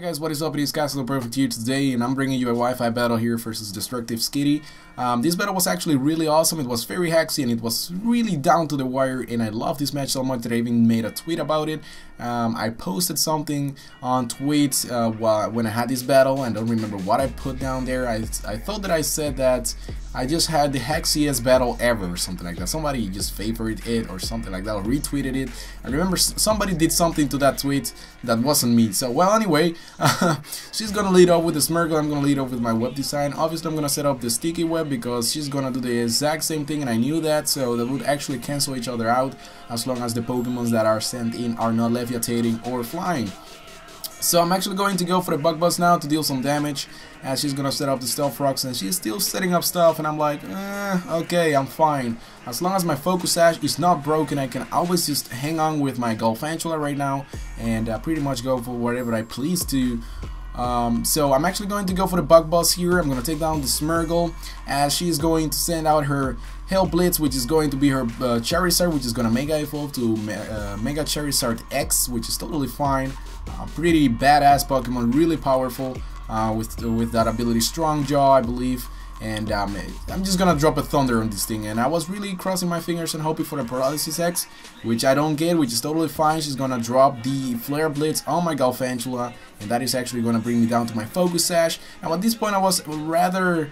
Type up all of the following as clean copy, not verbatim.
Guys, what is up? It is Castle Perfect here today, and I'm bringing you a Wi-Fi battle here versus DestructiveSkitty. This battle was actually really awesome. It was very hacksy and it was really down to the wire, and I love this match so much that I even made a tweet about it. I posted something on tweets when I had this battle. I don't remember what I put down there. I thought that I said that I just had the haxiest battle ever or something like that. Somebody just favorited it or something like that, or retweeted it. I remember somebody did something to that tweet that wasn't me. So, well, anyway, she's gonna lead off with the Smirgle. I'm gonna lead off with my web design. Obviously, I'm gonna set up the sticky web because she's gonna do the exact same thing, and I knew that, so they would actually cancel each other out as long as the Pokemons that are sent in are not levitating or flying. So I'm actually going to go for the Bug Buzz now to deal some damage, as she's gonna set up the Stealth Rocks, and she's still setting up stuff, and I'm like, okay, I'm fine. As long as my Focus Sash is not broken, I can always just hang on with my Golfantula right now and pretty much go for whatever I please to. So I'm actually going to go for the Bug Buzz here. I'm gonna take down the Smirgle, as she's going to send out her Hell Blitz, which is going to be her Charizard, which is gonna Mega Evolve to Mega Charizard X, which is totally fine. Pretty badass Pokemon, really powerful with that ability, Strong Jaw, I believe. And I'm just gonna drop a Thunder on this thing, and I was really crossing my fingers and hoping for the Paralysis X, which I don't get, which is totally fine. She's gonna drop the Flare Blitz on my Golfantula, and that is actually gonna bring me down to my Focus Sash. Now at this point I was rather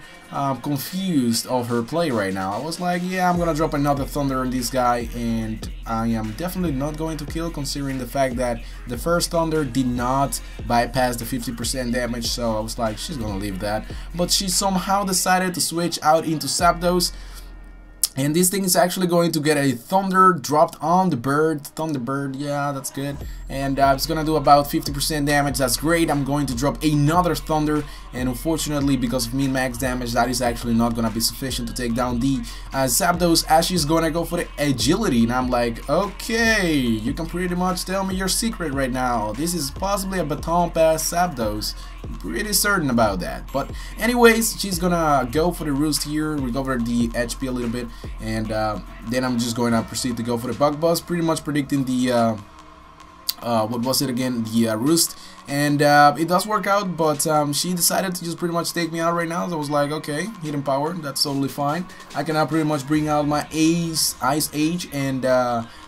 confused of her play right now. I was like, yeah, I'm gonna drop another Thunder on this guy, and I am definitely not going to kill, considering the fact that the first Thunder did not bypass the 50% damage, so I was like, she's gonna leave that. But she somehow decided to switch out into Zapdos, and this thing is actually going to get a Thunder dropped on the bird. Thunderbird, yeah, that's good. And it's gonna do about 50% damage. That's great. I'm going to drop another Thunder, and unfortunately, because of min-max damage, that is actually not gonna be sufficient to take down the Zapdos, as she's gonna go for the Agility. And I'm like, okay, you can pretty much tell me your secret right now. This is possibly a Baton Pass Zapdos. I'm pretty certain about that. But anyways, she's gonna go for the Roost here, recover the HP a little bit, and then I'm just going to proceed to go for the Bug Buzz, pretty much predicting the what was it again, the Roost, and it does work out, but she decided to just pretty much take me out right now. So I was like, okay, Hidden Power, that's totally fine. I can now pretty much bring out my Ice Age and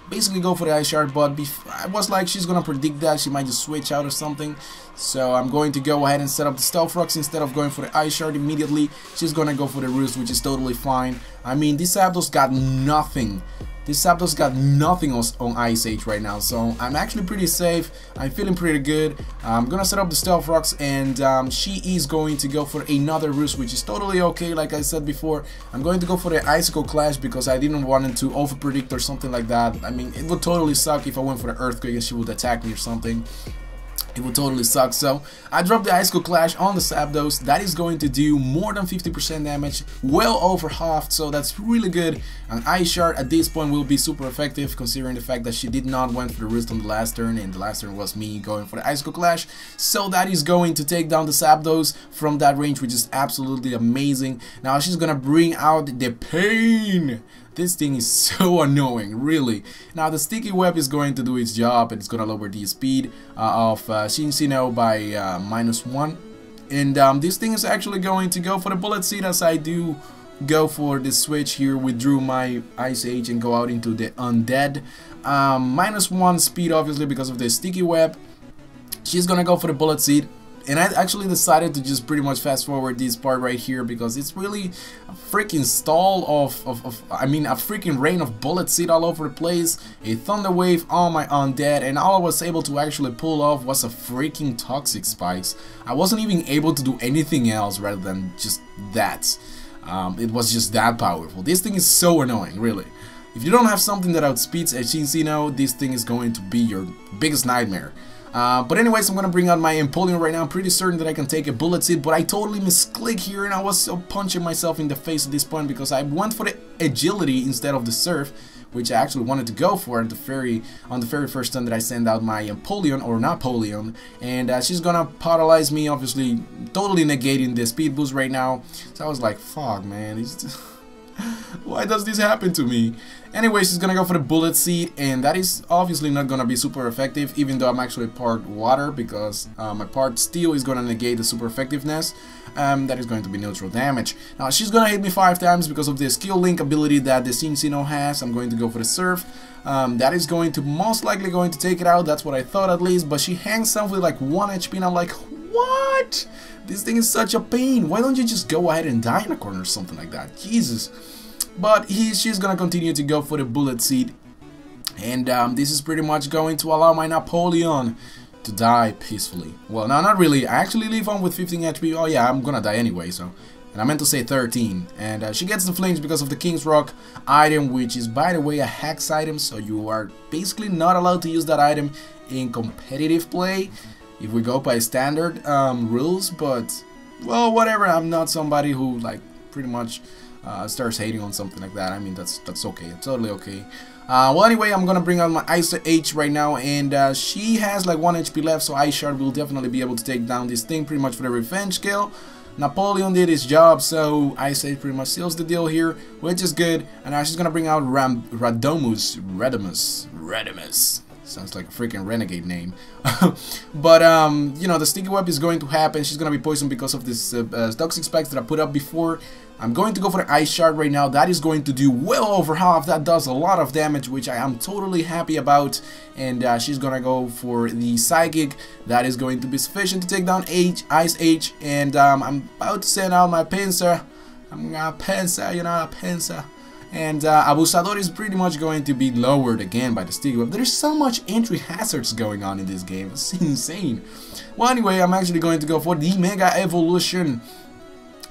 basically go for the Ice Shard, but I was like, she's gonna predict that she might just switch out or something. So I'm going to go ahead and set up the Stealth Rocks instead of going for the Ice Shard immediately. She's gonna go for the Roost, which is totally fine. I mean, this Zapdos got nothing. This Zapdos got nothing on Ice Age right now, so I'm actually pretty safe. I'm feeling pretty good. I'm gonna set up the Stealth Rocks, and she is going to go for another Roost, which is totally okay. Like I said before, I'm going to go for the Icicle Clash because I didn't want it to overpredict or something like that. I mean, it would totally suck if I went for the Earthquake and she would attack me or something. It would totally suck. So I dropped the Icicle Clash on the Zapdos. That is going to do more than 50% damage, well over half, so that's really good. An Ice Shard at this point will be super effective, considering the fact that she did not went for the Roost on the last turn, and the last turn was me going for the Icicle Clash. So that is going to take down the Zapdos from that range, which is absolutely amazing. Now she's gonna bring out the Pain. This thing is so annoying, really. Now the Sticky Web is going to do its job, and it's gonna lower the speed of Shinshino by -1. And this thing is actually going to go for the Bullet Seed, as I do go for the switch here, withdraw my Ice Age and go out into the Undead. -1 speed, obviously, because of the Sticky Web. She's gonna go for the Bullet Seed. And I actually decided to just pretty much fast forward this part right here, because it's really a freaking stall I mean, a freaking rain of Bullet Seed all over the place, a Thunder Wave on my Undead, and all I was able to actually pull off was a freaking Toxic Spikes. I wasn't even able to do anything else rather than just that. It was just that powerful. This thing is so annoying, really. If you don't have something that outspeeds a Shinshino, this thing is going to be your biggest nightmare. But anyways, I'm gonna bring out my Empoleon right now. I'm pretty certain that I can take a Bullet Seed, but I totally misclick here, and I was so punching myself in the face at this point because I went for the Agility instead of the Surf, which I actually wanted to go for on the very first time that I send out my Empoleon, or Napoleon, and she's gonna paralyze me, obviously totally negating the speed boost right now. So I was like, fuck, man, Why does this happen to me? Anyway, she's gonna go for the bullet seed, and that is obviously not gonna be super effective, even though I'm actually part water, because my part steel is gonna negate the super effectiveness. That is going to be neutral damage. Now she's gonna hit me 5 times because of the skill link ability that the Cinccino has. I'm going to go for the surf. That is going to most likely going to take it out. That's what I thought at least. But she hangs something like 1 HP, and I'm like, what? This thing is such a pain. Why don't you just go ahead and die in a corner or something like that? Jesus. But she's gonna continue to go for the bullet seed, and this is pretty much going to allow my Napoleon to die peacefully. Well, no, not really. I actually leave on with 15 HP. Oh yeah, I'm gonna die anyway, so. And I meant to say 13. And she gets the flinch because of the King's Rock item, which is, by the way, a hex item, so you are basically not allowed to use that item in competitive play if we go by standard rules. But, well, whatever. I'm not somebody who, like, pretty much starts hating on something like that. I mean, that's okay. It's totally okay. Well, anyway, I'm gonna bring out my Ice H right now, and she has like 1 HP left, so Ice Shard will definitely be able to take down this thing pretty much for the revenge kill. Napoleon did his job, so Ice H pretty much seals the deal here, which is good. And now she's gonna bring out Radimus. Sounds like a freaking renegade name. But, you know, the sticky web is going to happen. She's gonna be poisoned because of this toxic spikes that I put up before. I'm going to go for the Ice Shard right now. That is going to do well over half. That does a lot of damage, which I am totally happy about. And she's gonna go for the Psychic. That is going to be sufficient to take down Ice H. And I'm about to send out my Pincer. I'm gonna Pincer, you know, Pincer. And Abusador is pretty much going to be lowered again by the sticky web. There's so much entry hazards going on in this game. It's insane. Well, anyway, I'm actually going to go for the Mega Evolution.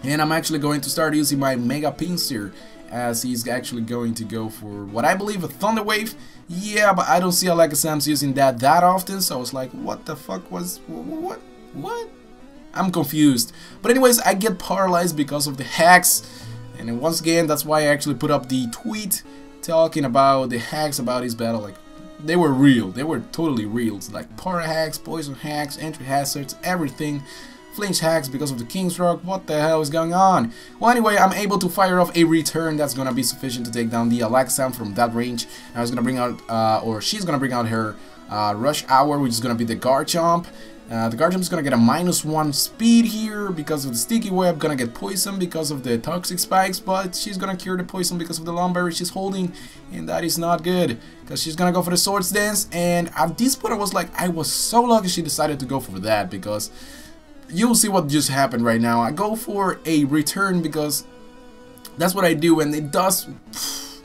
And I'm actually going to start using my Mega Pinsir, as he's actually going to go for what I believe a Thunder Wave. Yeah, but I don't see Alakazam's using that often, so I was like, what the fuck was... What? I'm confused. But anyways, I get paralyzed because of the hacks. And then once again, that's why I actually put up the tweet talking about the hacks about his battle. Like, they were real. They were totally real. It's like para hacks, poison hacks, entry hazards, everything. Flinch hacks because of the King's Rock. What the hell is going on? Well, anyway, I'm able to fire off a return that's gonna be sufficient to take down the Alakazam from that range. I was gonna bring out, or she's gonna bring out her Rush Hour, which is gonna be the Garchomp. The Garchomp is gonna get a -1 speed here because of the sticky web, gonna get poison because of the toxic spikes, but she's gonna cure the poison because of the Long Berry she's holding, and that is not good because she's gonna go for the Swords Dance. And at this point, I was so lucky she decided to go for that, because you'll see what just happened right now. I go for a return because that's what I do, and it does,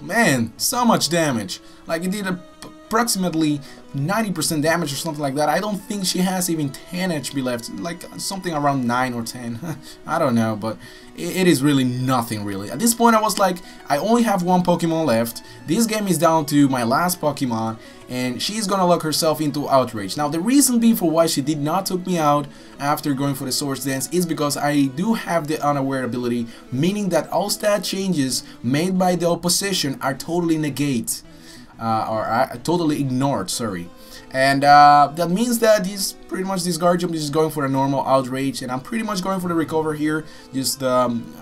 man, so much damage. Like, it did approximately 90% damage or something like that. I don't think she has even 10 HP left, like something around 9 or 10. I don't know, but it is really nothing really. At this point, I was like, I only have 1 Pokemon left. This game is down to my last Pokemon, and she's gonna lock herself into Outrage. Now, the reason being for why she did not took me out after going for the Swords Dance is because I do have the Unaware ability, meaning that all stat changes made by the opposition are totally negate. Totally ignored, sorry. And that means that this Garchomp is just going for a normal Outrage, and I'm pretty much going for the Recover here, just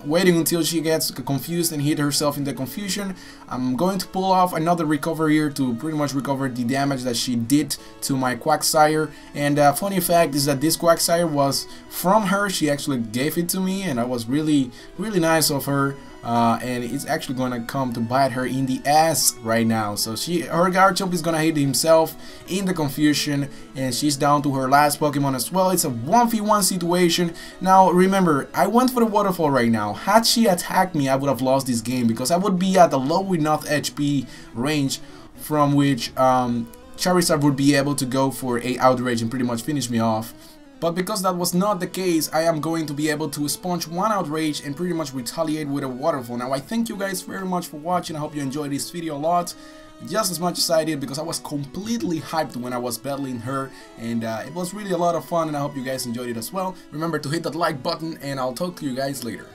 waiting until she gets confused and hit herself in the confusion. I'm going to pull off another Recover here to pretty much recover the damage that she did to my Quagsire. And funny fact is that this Quagsire was from her. She actually gave it to me, and that was really nice of her. And it's actually gonna come to bite her in the ass right now. So her Garchomp is gonna hit himself in the confusion, and she's down to her last Pokemon as well. It's a 1v1 situation. Now remember, I went for the Waterfall right now. Had she attacked me, I would have lost this game, because I would be at a low enough HP range from which Charizard would be able to go for a Outrage and pretty much finish me off. But because that was not the case, I am going to be able to sponge 1 Outrage and pretty much retaliate with a Waterfall. Now, I thank you guys very much for watching. I hope you enjoyed this video a lot, just as much as I did, because I was completely hyped when I was battling her, and it was really a lot of fun, and I hope you guys enjoyed it as well. Remember to hit that like button, and I'll talk to you guys later.